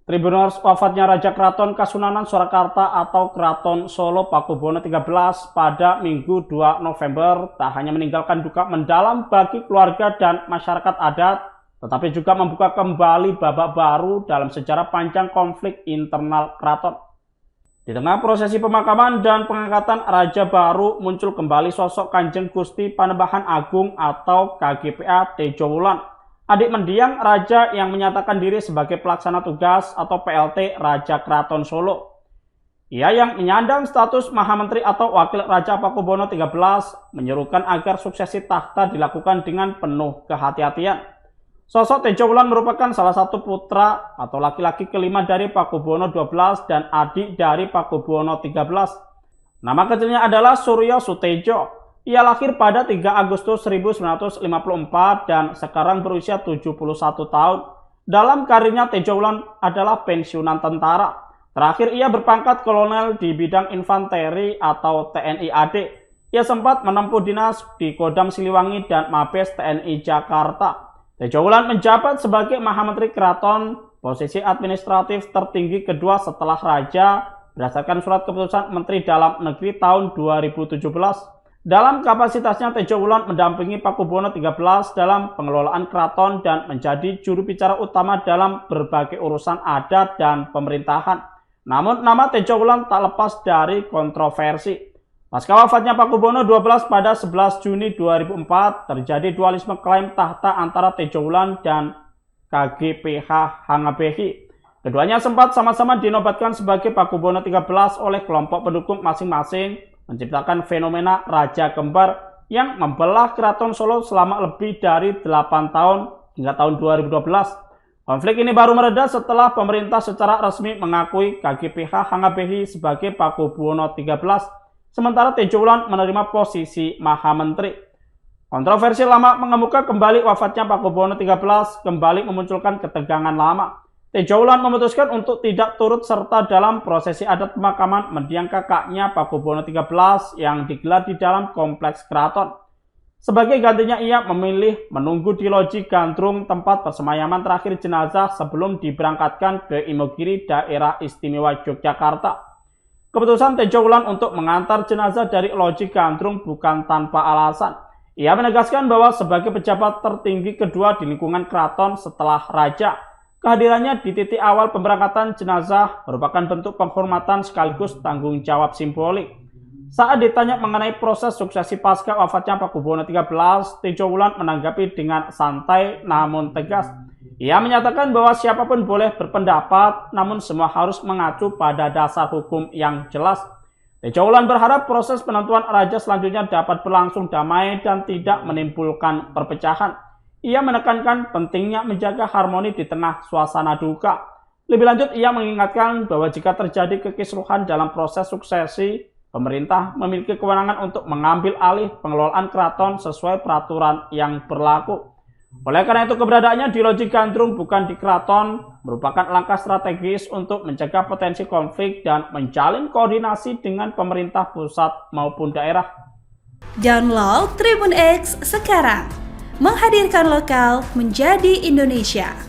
Tribuners, wafatnya Raja Keraton Kasunanan Surakarta atau Keraton Solo Pakubuwono XIII pada Minggu 2 November tak hanya meninggalkan duka mendalam bagi keluarga dan masyarakat adat, tetapi juga membuka kembali babak baru dalam sejarah panjang konflik internal keraton. Di tengah prosesi pemakaman dan pengangkatan Raja baru, muncul kembali sosok Kanjeng Gusti Panembahan Agung atau KGPA Tejo Wulan, adik mendiang Raja yang menyatakan diri sebagai pelaksana tugas atau PLT Raja Keraton Solo. Ia yang menyandang status Mahamenteri atau Wakil Raja Pakubuwono XIII menyerukan agar suksesi takhta dilakukan dengan penuh kehati-hatian. Sosok Tejo Wulan merupakan salah satu putra atau laki-laki kelima dari Pakubuwono XII dan adik dari Pakubuwono XIII. Nama kecilnya adalah Suryo Sutejo. Ia lahir pada 3 Agustus 1954 dan sekarang berusia 71 tahun. Dalam karirnya, Tejo Wulan adalah pensiunan tentara. Terakhir ia berpangkat kolonel di bidang infanteri atau TNI AD. Ia sempat menempuh dinas di Kodam Siliwangi dan Mabes TNI Jakarta. Tejo Wulan menjabat sebagai Mahamenteri Keraton, posisi administratif tertinggi kedua setelah Raja, berdasarkan surat keputusan Menteri Dalam Negeri tahun 2017. Dalam kapasitasnya, Tejo Wulan mendampingi Pakubuwono XIII dalam pengelolaan keraton dan menjadi juru bicara utama dalam berbagai urusan adat dan pemerintahan. Namun, nama Tejo Wulan tak lepas dari kontroversi. Pasca wafatnya Pakubuwono XII pada 11 Juni 2004, terjadi dualisme klaim tahta antara Tejo Wulan dan KGPH Hangabehi. Keduanya sempat sama-sama dinobatkan sebagai Pakubuwono XIII oleh kelompok pendukung masing-masing, menciptakan fenomena Raja Kembar yang membelah Keraton Solo selama lebih dari 8 tahun hingga tahun 2012. Konflik ini baru mereda setelah pemerintah secara resmi mengakui KGPH Hangabehi sebagai Pakubuwono XIII. Sementara Tejo Wulan menerima posisi Mahamenteri. Kontroversi lama mengemuka kembali wafatnya Pakubuwono XIII kembali memunculkan ketegangan lama. Tejo Wulan memutuskan untuk tidak turut serta dalam prosesi adat pemakaman mendiang kakaknya Pakubuwono XIII yang digelar di dalam kompleks keraton. Sebagai gantinya ia memilih menunggu di loji Gandrung tempat persemayaman terakhir jenazah sebelum diberangkatkan ke Imogiri, daerah istimewa Yogyakarta. Keputusan Tejo Wulan untuk mengantar jenazah dari loji Gandrung bukan tanpa alasan. Ia menegaskan bahwa sebagai pejabat tertinggi kedua di lingkungan keraton setelah Raja, kehadirannya di titik awal pemberangkatan jenazah merupakan bentuk penghormatan sekaligus tanggung jawab simbolik. Saat ditanya mengenai proses suksesi pasca wafatnya Pakubuwono XIII, Tejo Wulan menanggapi dengan santai namun tegas. Ia menyatakan bahwa siapapun boleh berpendapat, namun semua harus mengacu pada dasar hukum yang jelas. Tejo Wulan berharap proses penentuan Raja selanjutnya dapat berlangsung damai dan tidak menimbulkan perpecahan. Ia menekankan pentingnya menjaga harmoni di tengah suasana duka. Lebih lanjut, ia mengingatkan bahwa jika terjadi kekisruhan dalam proses suksesi, pemerintah memiliki kewenangan untuk mengambil alih pengelolaan keraton sesuai peraturan yang berlaku. Oleh karena itu, keberadaannya di loji Gandrung bukan di keraton merupakan langkah strategis untuk mencegah potensi konflik dan menjalin koordinasi dengan pemerintah pusat maupun daerah. Download Tribun X sekarang, menghadirkan lokal menjadi Indonesia.